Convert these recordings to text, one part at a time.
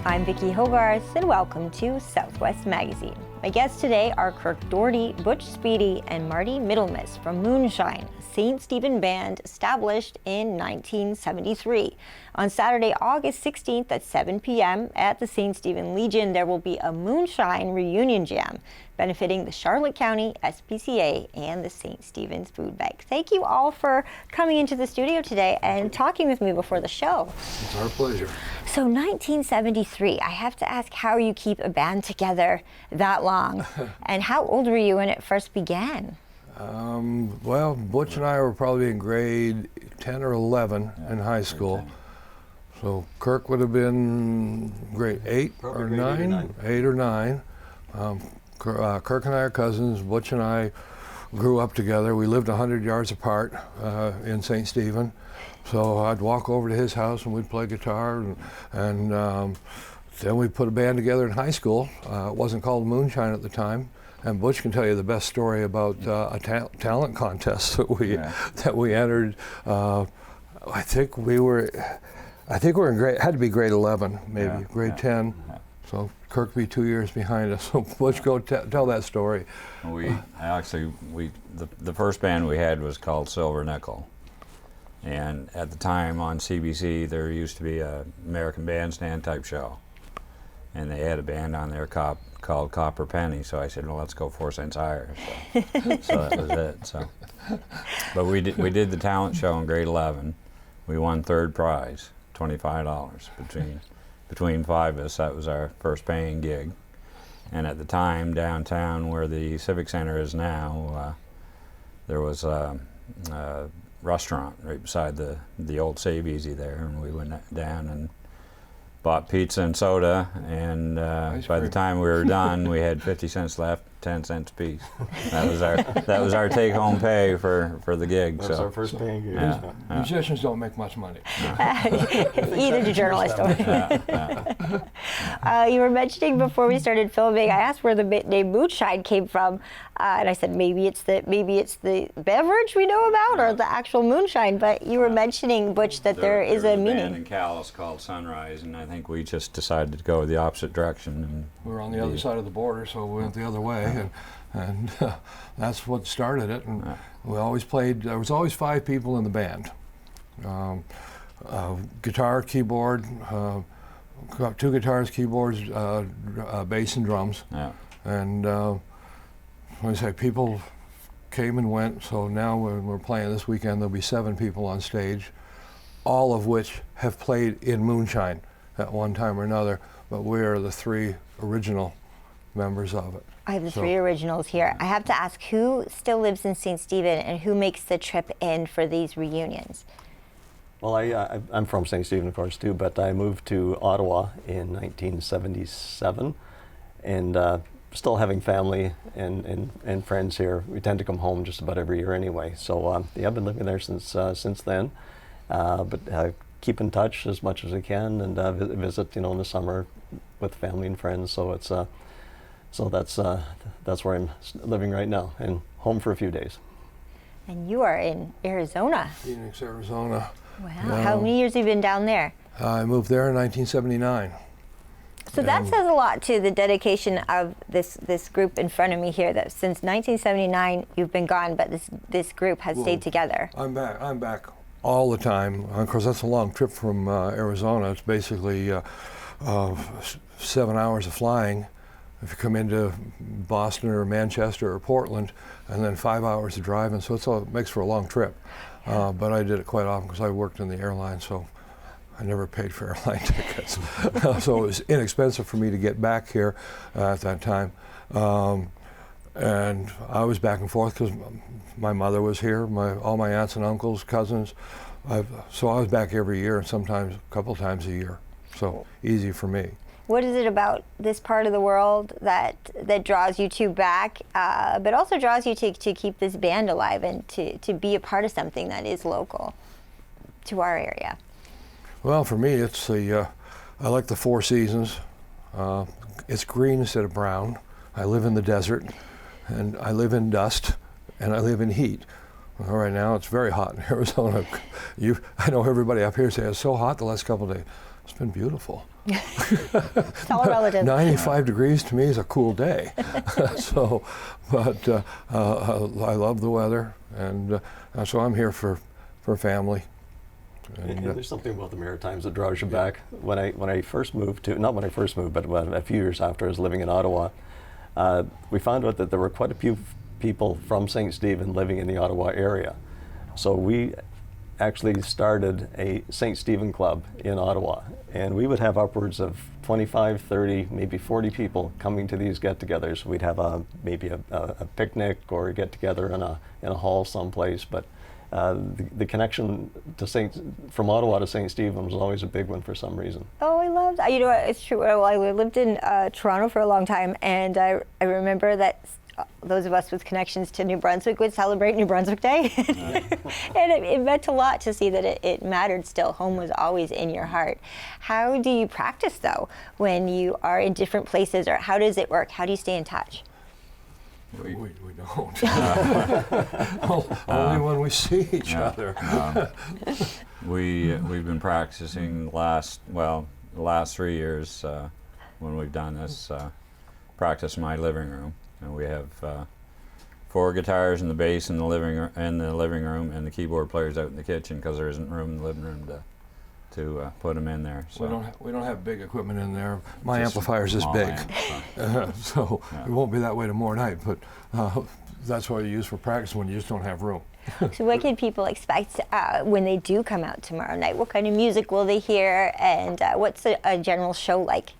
I'm Vicki Hogarth, and welcome to Southwest Magazine. My guests today are Kirk Dougherty, Butch Speedy, and Marty Middlemiss from Moonshine, a St. Stephen band established in 1973. On Saturday, August 16th at 7 p.m. at the St. Stephen Legion, there will be a Moonshine Reunion Jam benefiting the Charlotte County SPCA and the St. Stephen's Food Bank. Thank you all for coming into the studio today and talking with me before the show. It's our pleasure. So 1973, I have to ask how you keep a band together that long. And how old were you when it first began? Well, Butch and I were probably in grade 10 or 11 in high school. So Kirk would have been grade 8 or 9. 8 or 9. Kirk and I are cousins. Butch and I grew up together. We lived 100 yards apart in St. Stephen. So I'd walk over to his house and we'd play guitar, and then we put a band together in high school. It wasn't called Moonshine at the time. And Butch can tell you the best story about a talent contest that we entered. I think we were in grade, had to be grade 11, maybe grade 10. So Kirk be 2 years behind us. So Butch, go tell that story. The first band we had was called Silver Nickel. And at the time on CBC, there used to be a American Bandstand type show. And they had a band on there called Copper Penny. So I said, well, let's go 4 cents higher. So that was it. So, but we did the talent show in grade 11. We won third prize, $25 between 5 of us. That was our first paying gig. And at the time, downtown where the Civic Center is now, there was a restaurant right beside the old Save Easy there, and we went down and bought pizza and soda, and by the time we were done, we had 50 cents left, 10 cents a piece. That was our take-home pay for the gig. That was our first paying gig. Musicians don't make much money. Either do journalists. You were mentioning before we started filming, I asked where the name Moonshine came from, and I said maybe it's the beverage we know about or the actual moonshine. But you were mentioning, Butch, that there is a meaning. Band in Calais called Sunrise, and I think we just decided to go the opposite direction. And we were on the other side of the border, so we went the other way, and that's what started it. And we always played. There was always 5 people in the band: guitar, keyboard, 2 guitars, keyboards, bass, and drums. Yeah. And when I say people came and went, so now when we're playing this weekend, there'll be 7 people on stage, all of which have played in Moonshine at one time or another, but we're the 3 original members of it. I have the 3 originals here. I have to ask, who still lives in St. Stephen and who makes the trip in for these reunions? Well, I'm from St. Stephen, of course, too, but I moved to Ottawa in 1977, and still having family and friends here. We tend to come home just about every year anyway. So I've been living there since then, but keep in touch as much as I can, and visit, in the summer with family and friends. So it's that's where I'm living right now, and home for a few days. And you are in Arizona. Phoenix, Arizona. Wow. How many years have you been down there? I moved there in 1979. So that says a lot to the dedication of this group in front of me here, that since 1979 you've been gone, but this group has stayed together. I'm back all the time. Of course, that's a long trip from Arizona. It's basically 7 hours of flying if you come into Boston or Manchester or Portland, and then 5 hours of driving. So it makes for a long trip. But I did it quite often because I worked in the airline, so I never paid for airline tickets. So it was inexpensive for me to get back here at that time. And I was back and forth because my mother was here, all my aunts and uncles, cousins. So I was back every year, and sometimes a couple times a year. So easy for me. What is it about this part of the world that draws you two back, but also draws you to keep this band alive and to be a part of something that is local to our area? Well, for me, it's I like the 4 seasons. It's green instead of brown. I live in the desert, and I live in dust, and I live in heat. Well, right now, it's very hot in Arizona. I know everybody up here says it's so hot the last couple of days. It's been beautiful. It's all relative. 95 degrees to me is a cool day. So, but I love the weather, and so I'm here for family. And there's something about the Maritimes that draws you back. When I first moved to, not when I first moved, but a few years after I was living in Ottawa, we found out that there were quite a few people from St. Stephen living in the Ottawa area. So we actually started a St. Stephen club in Ottawa, and we would have upwards of 25, 30, maybe 40 people coming to these get-togethers. We'd have maybe a picnic or a get-together in a hall someplace, but the connection to from Ottawa to St. Stephen was always a big one for some reason. Oh, I love that. You know what, it's true. Well, I lived in Toronto for a long time, and I remember that those of us with connections to New Brunswick would celebrate New Brunswick Day. And it meant a lot to see that it mattered still. Home was always in your heart. How do you practice, though, when you are in different places, or how does it work? How do you stay in touch? We don't. Only when we see each other. We've been practicing the last 3 years when we've done this, practice in my living room. And we have 4 guitars and the bass in the living room, and the keyboard players out in the kitchen because there isn't room in the living room to put them in there. So we don't have big equipment in there. My just amplifier's this small big, amp, so Yeah. it won't be that way tomorrow night. But that's what you use for practice when you just don't have room. So what can people expect when they do come out tomorrow night? What kind of music will they hear, and what's a general show like?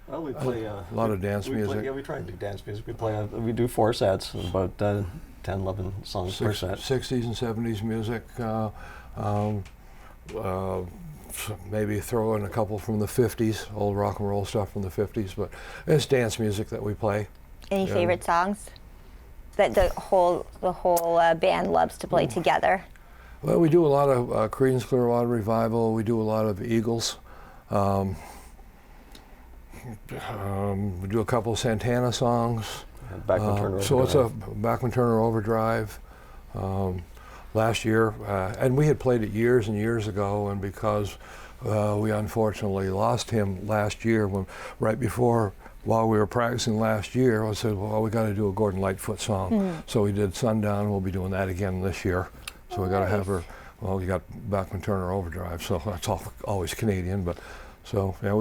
Well, we play a lot of dance music. We try and do dance music. We do 4 sets, about 10, 11 songs per set. 60s and 70s music. Maybe throw in a couple from the 50s, old rock and roll stuff from the 50s, but it's dance music that we play. Any favorite songs that the whole band loves to play together? Well, we do a lot of Creedence Clearwater Revival. We do a lot of Eagles. We do a couple of Santana songs. Backman Turner so it's Overdrive. a Backman Turner Overdrive. Last year, and we had played it years and years ago, and because we unfortunately lost him last year, while we were practicing last year, I said, well, we got to do a Gordon Lightfoot song. So we did Sundown. We'll be doing that again this year. So we got to have her. Well, we got Backman Turner Overdrive, so that's always Canadian, but so yeah,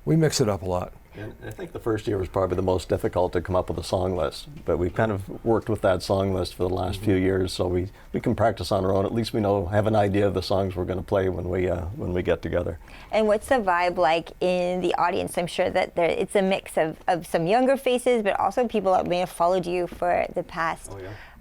we mix it up a lot. And I think the first year was probably the most difficult to come up with a song list, but we've kind of worked with that song list for the last few years, so we can practice on our own. At least we have an idea of the songs we're going to play when we get together. And what's the vibe like in the audience? I'm sure that it's a mix of some younger faces, but also people that may have followed you for the past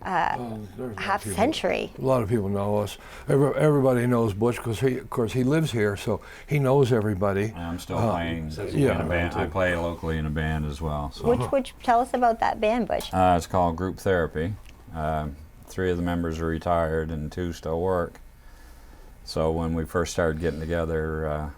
half century. A lot of people know us. Everybody knows Butch because of course he lives here, so he knows everybody. I'm still playing in a band. I play locally in a band as well. So. Which tell us about that band, Butch. It's called Group Therapy. 3 of the members are retired and 2 still work. So when we first started getting together,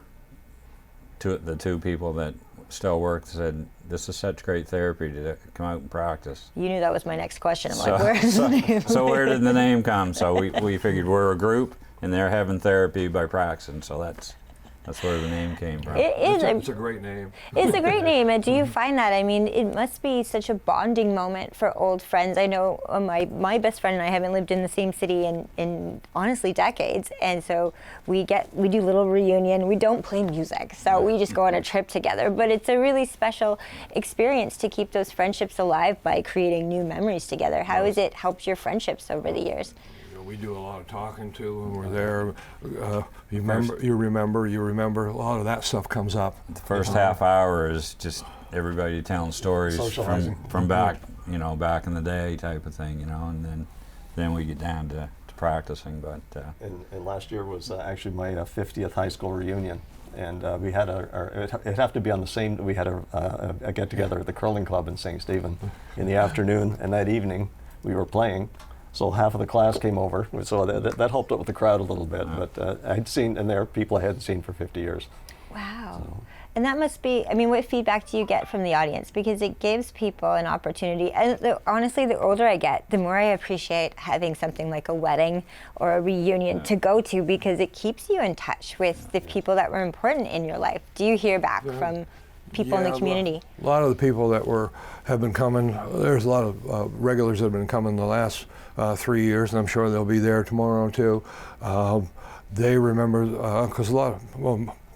the 2 people that still work said, "This is such great therapy to come out and practice." You knew that was my next question. I'm like, where's the name? So where did the name come? So we figured we're a group and they're having therapy by practicing. So that's where the name came from. It's a great name. It's a great name. And do you find that? I mean, it must be such a bonding moment for old friends. I know my best friend and I haven't lived in the same city in honestly decades. And so we do little reunion. We don't play music. So we just go on a trip together. But it's a really special experience to keep those friendships alive by creating new memories together. How has it helped your friendships over the years? We do a lot of talking to when we're there. You remember a lot of that stuff comes up. The first half hour is just everybody telling stories from back, back in the day type of thing, and then we get down to practicing. But and last year was actually my 50th high school reunion, and we had it'd have to be on the same. We had a get together at the curling club in St. Stephen in the afternoon, and that evening we were playing. So half of the class came over, so that helped out with the crowd a little bit. But I'd seen, and there are people I hadn't seen for 50 years. Wow. And that must be, I mean, what feedback do you get from the audience? Because it gives people an opportunity. And honestly, the older I get, the more I appreciate having something like a wedding or a reunion to go to, because it keeps you in touch with the people that were important in your life. Do you hear back from people in the community? A lot of the people that have been coming, there's a lot of regulars that have been coming the last 3 years, and I'm sure they'll be there tomorrow too. They remember, because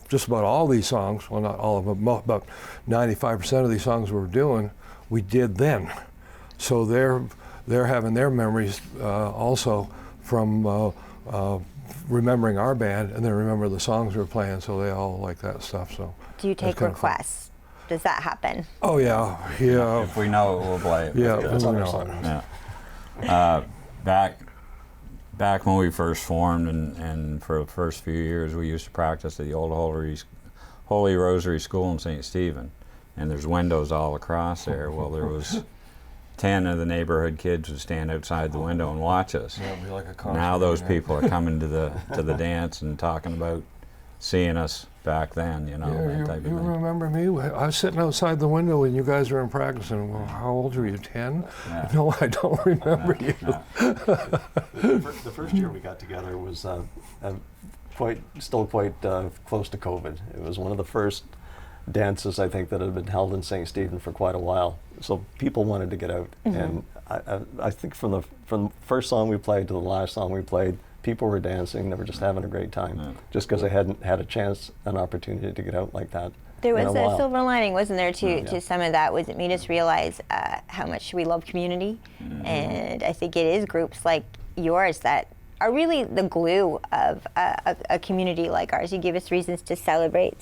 just about all these songs, well, not all of them, about 95% of these songs we're doing, we did then. So they're having their memories also from remembering our band, and then remember the songs we were playing, so they all like that stuff. So do you take requests? Does that happen? Oh yeah. If we know it, we'll play it. Yeah, That's we on our know. song. Yeah. Back when we first formed, and for the first few years, we used to practice at the old Holy Rosary School in St. Stephen, and there's windows all across there. Well, there was 10 of the neighborhood kids would stand outside the window and watch us. Yeah, it'd be like a concert. Now those people are coming to the dance and talking about seeing us back then, you know, that type of You thing. remember me? I was sitting outside the window when you guys were in practice, and well, how old were you, 10? Yeah. No, I don't remember you. Yeah. The first year we got together was still quite close to COVID. It was one of the first dances, I think, that had been held in St. Stephen for quite a while. So people wanted to get out, and I think from the first song we played to the last song we played, people were dancing. They were just having a great time, just because they hadn't had an opportunity to get out like that. There was in a while. silver lining, wasn't there, to some of that? Was it made us realize how much we love community? And I think it is groups like yours that are really the glue of a community like ours. You give us reasons to celebrate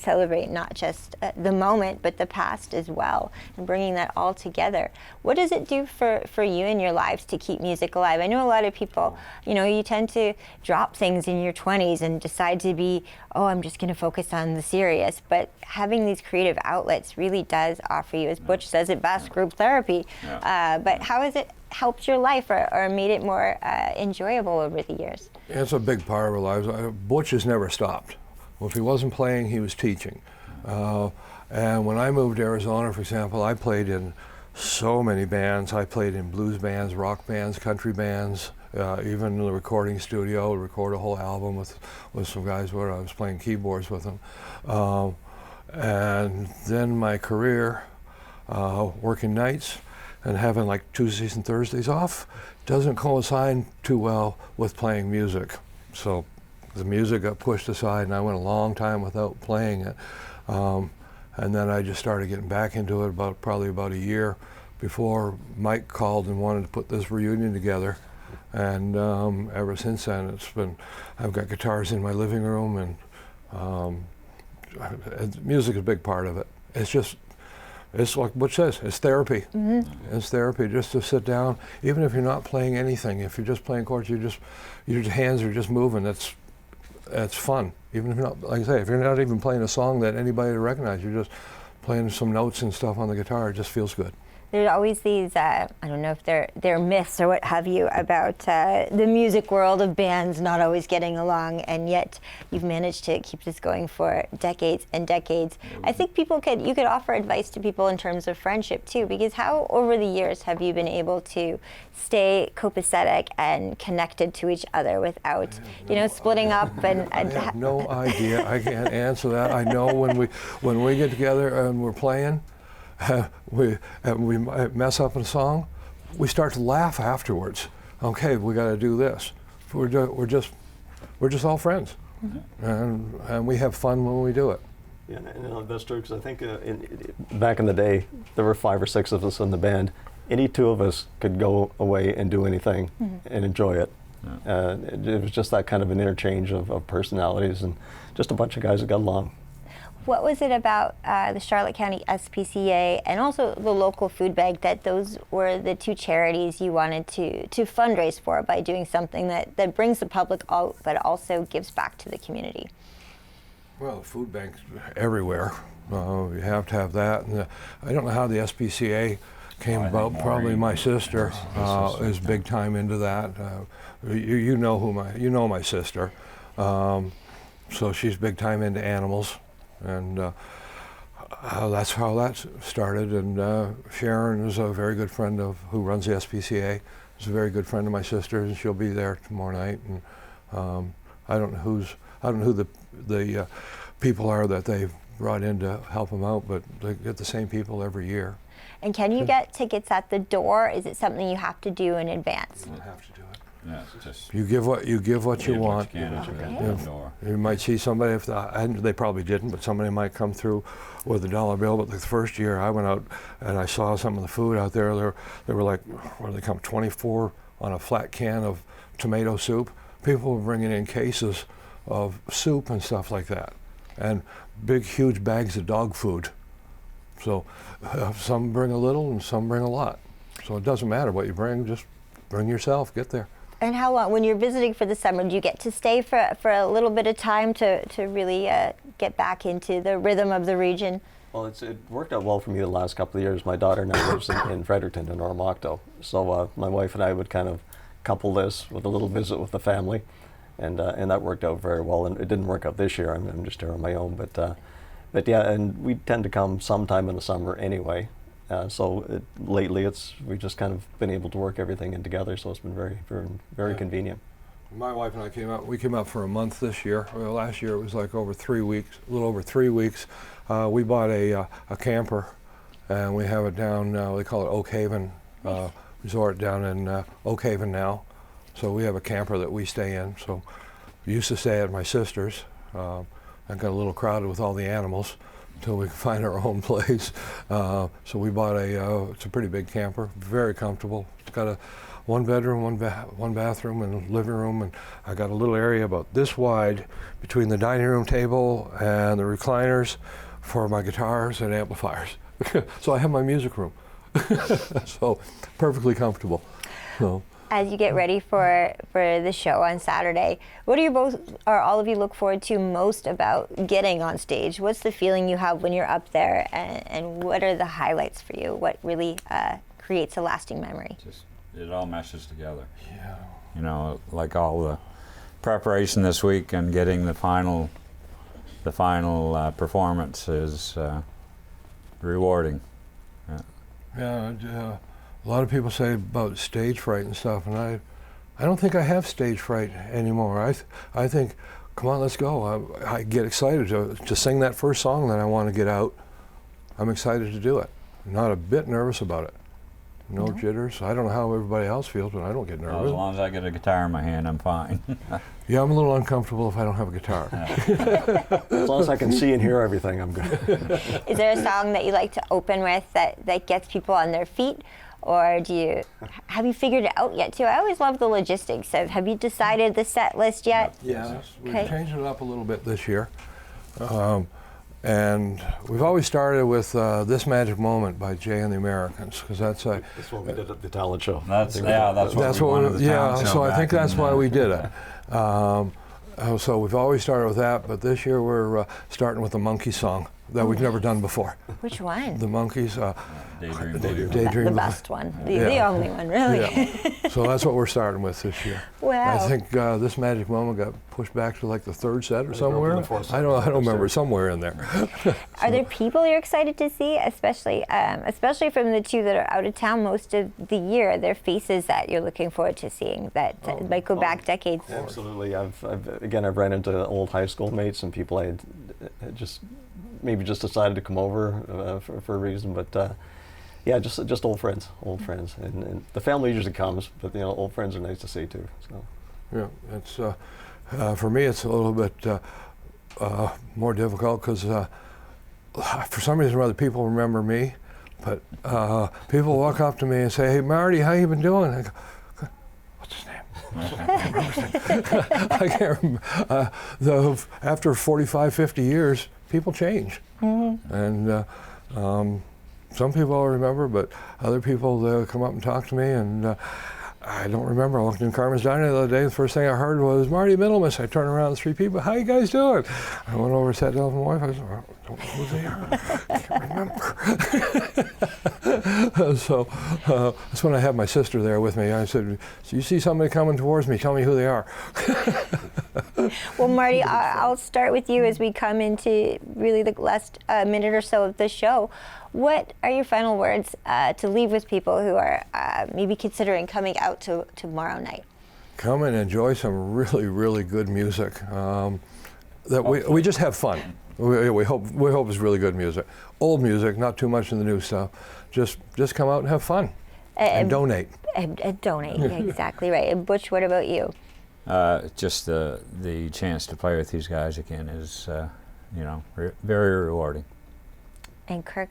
not just the moment, but the past as well, and bringing that all together. What does it do for you in your lives to keep music alive? I know a lot of people, you know, you tend to drop things in your 20s and decide to be, oh, I'm just going to focus on the serious. But having these creative outlets really does offer you, as Butch says it best, group therapy. But how has it helped your life or made it more enjoyable over the years? It's a big part of our lives. Butch has never stopped. Well, if he wasn't playing, he was teaching. And when I moved to Arizona, for example, I played in so many bands. I played in blues bands, rock bands, country bands, even in the recording studio, record a whole album with some guys where I was playing keyboards with them. And then my career, working nights, and having like Tuesdays and Thursdays off doesn't coincide too well with playing music. So the music got pushed aside, and I went a long time without playing it. And then I just started getting back into it probably about a year before Mike called and wanted to put this reunion together. And ever since then, I've got guitars in my living room, and music is a big part of it. It's like Butch says, it's therapy. It's therapy just to sit down, even if you're not playing anything. If you're just playing chords, your hands are just moving. That's fun. Even if you're not, like I say, if you're not even playing a song that anybody would recognize, you're just playing some notes and stuff on the guitar. It just feels good. There's always these, I don't know if they're myths or what have you, about the music world of bands not always getting along, and yet you've managed to keep this going for decades and decades. I think you could offer advice to people in terms of friendship too, because how over the years have you been able to stay copacetic and connected to each other without, splitting up? And I have no idea. I can't answer that. I know when we get together and we're playing, we mess up a song, we start to laugh afterwards. Okay, we got to do this. We're just all friends, and we have fun when we do it. Yeah, and that's true, because I think back in the day, there were 5 or 6 of us in the band. Any 2 of us could go away and do anything and enjoy it. It was just that kind of an interchange of personalities, and just a bunch of guys that got along. What was it about the Charlotte County SPCA and also the local food bank that those were the 2 charities you wanted to fundraise for by doing something that brings the public out but also gives back to the community? Well, food banks everywhere. You have to have that. And I don't know how the SPCA came about. Probably my sister is big time into that. You know my sister. So she's big time into animals. And that's how that started. And Sharon is a very good friend of who runs the SPCA. Is a very good friend of my sister's, and she'll be there tomorrow night. And I don't know who the people are that they've brought in to help them out, but they get the same people every year. And can you get tickets at the door? Is it something you have to do in advance? You have to do it. Yeah, it's just You give what you want. can at Okay. the door. You might see somebody, and they probably didn't, but somebody might come through with a dollar bill. But the first year I went out and I saw some of the food out there. They were like, what do they come, 24 on a flat can of tomato soup. People were bringing in cases of soup and stuff like that, and big, huge bags of dog food. So some bring a little and some bring a lot. So it doesn't matter what you bring, just bring yourself, get there. And how long, when you're visiting for the summer, do you get to stay for a little bit of time to really get back into the rhythm of the region? Well, it worked out well for me the last couple of years. My daughter now lives in Fredericton in Oromocto. So my wife and I would kind of couple this with a little visit with the family. And that worked out very well. And it didn't work out this year. I'm just here on my own. But yeah, and we tend to come sometime in the summer anyway. So lately, we've just kind of been able to work everything in together. So it's been very convenient. My wife and I came out. We came out for a month this year. Well, last year it was like over 3 weeks, a little over 3 weeks. We bought a camper, and we have it down. They call it Oak Haven Resort down in Oak Haven now. So we have a camper that we stay in. So we used to stay at my sister's. I got a little crowded with all the animals until we could find our own place. So we bought it's a pretty big camper, very comfortable. It's got a 1 bedroom, one bathroom and living room, and I got a little area about this wide between the dining room table and the recliners for my guitars and amplifiers. So I have my music room. So perfectly comfortable. So. As you get ready for the show on Saturday, what do you both, or all of you, look forward to most about getting on stage? What's the feeling you have when you're up there, and what are the highlights for you? What really creates a lasting memory? Just it all meshes together. Yeah. You know, like all the preparation this week and getting the final performance is rewarding. Yeah. A lot of people say about stage fright and stuff, and I don't think I have stage fright anymore. I think, come on, let's go. I get excited to sing that first song that I want to get out. I'm excited to do it. I'm not a bit nervous about it. No jitters. I don't know how everybody else feels, but I don't get nervous. Well, as long as I get a guitar in my hand, I'm fine. Yeah, I'm a little uncomfortable if I don't have a guitar. As long as I can see and hear everything, I'm good. Is there a song that you like to open with that gets people on their feet? Or have you figured it out yet too? I always love the logistics of, have you decided the set list yet? Yes, we've Okay. changed it up a little bit this year. And we've always started with This Magic Moment by Jay and the Americans, because that's That's what we did at the talent show. That's what we wanted the talent show so I back think that's in, why we did it. So we've always started with that, but this year we're starting with the Monkey song that we've never done before. Which one? The Monkeys. Daydream. Daydream. The best one. The Yeah. only one, really. Yeah. So that's what we're starting with this year. Wow. I think This Magic Moment got pushed back to like the 3rd set or broke somewhere. in the 4th set. I don't remember, somewhere in there. Are there people you're excited to see, especially from the two that are out of town most of the year? Are there faces that you're looking forward to seeing that might go back decades? Absolutely. I've ran into old high school mates and people I had maybe just decided to come over for a reason, but yeah, just old friends, and the family usually comes, but old friends are nice to see too. So Yeah, it's for me it's a little bit more difficult because for some reason or other people remember me, but people walk up to me and say, "Hey Marty, how you been doing?" I go, "What's his name?" I can't remember. After 45, 50 years, people change, and some people I'll remember, but other people they'll come up and talk to me, and I don't remember. I walked in Carmen's Diner the other day. The first thing I heard was Marty Middlemiss. I turned around, 3 people. How you guys doing? I went over, sat down with my wife. I said, I don't know who they are. I can't remember. So that's when I had my sister there with me. I said, so you see somebody coming towards me, tell me who they are. Well, Marty, I'll start with you as we come into really the last minute or so of the show. What are your final words to leave with people who are maybe considering coming out to tomorrow night? Come and enjoy some really, really good music. That we just have fun. We hope it's really good music. Old music, not too much in the new stuff. Just come out and have fun. And donate. And donate, exactly right. And Butch, what about you? Just the chance to play with these guys again is, very rewarding. And Kirk?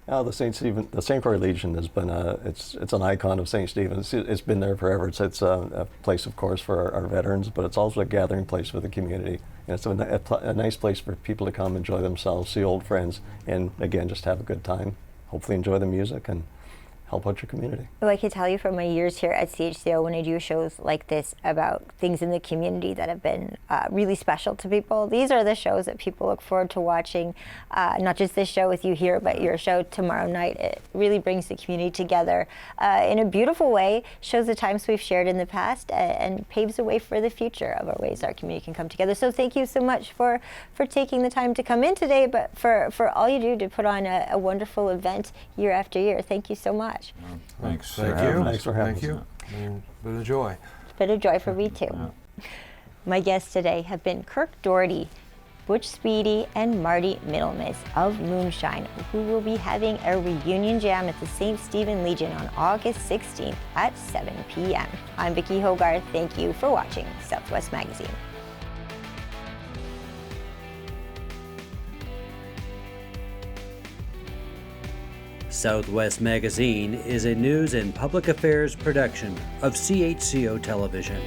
The St. Croix Legion has been it's an icon of St. Stephen's. It's been there forever. It's a place, of course, for our veterans, but it's also a gathering place for the community. And it's a nice place for people to come enjoy themselves, see old friends, and again, just have a good time. Hopefully enjoy the music and help out your community. Well, I can tell you from my years here at CHCO, when I do shows like this about things in the community that have been really special to people, these are the shows that people look forward to watching. Not just this show with you here, but your show tomorrow night. It really brings the community together in a beautiful way, shows the times we've shared in the past, and paves the way for the future of our ways our community can come together. So thank you so much for taking the time to come in today, but for all you do to put on a wonderful event year after year. Thank you so much. Thanks. Thank you. Thanks for having us. Thank you. And bit of joy. Bit of joy for me too. My guests today have been Kirk Dougherty, Butch Speedy, and Marty Middlemiss of Moonshine, who will be having a reunion jam at the St. Stephen Legion on August 16th at 7 p.m. I'm Vicki Hogarth. Thank you for watching Southwest Magazine. Southwest Magazine is a news and public affairs production of CHCO Television.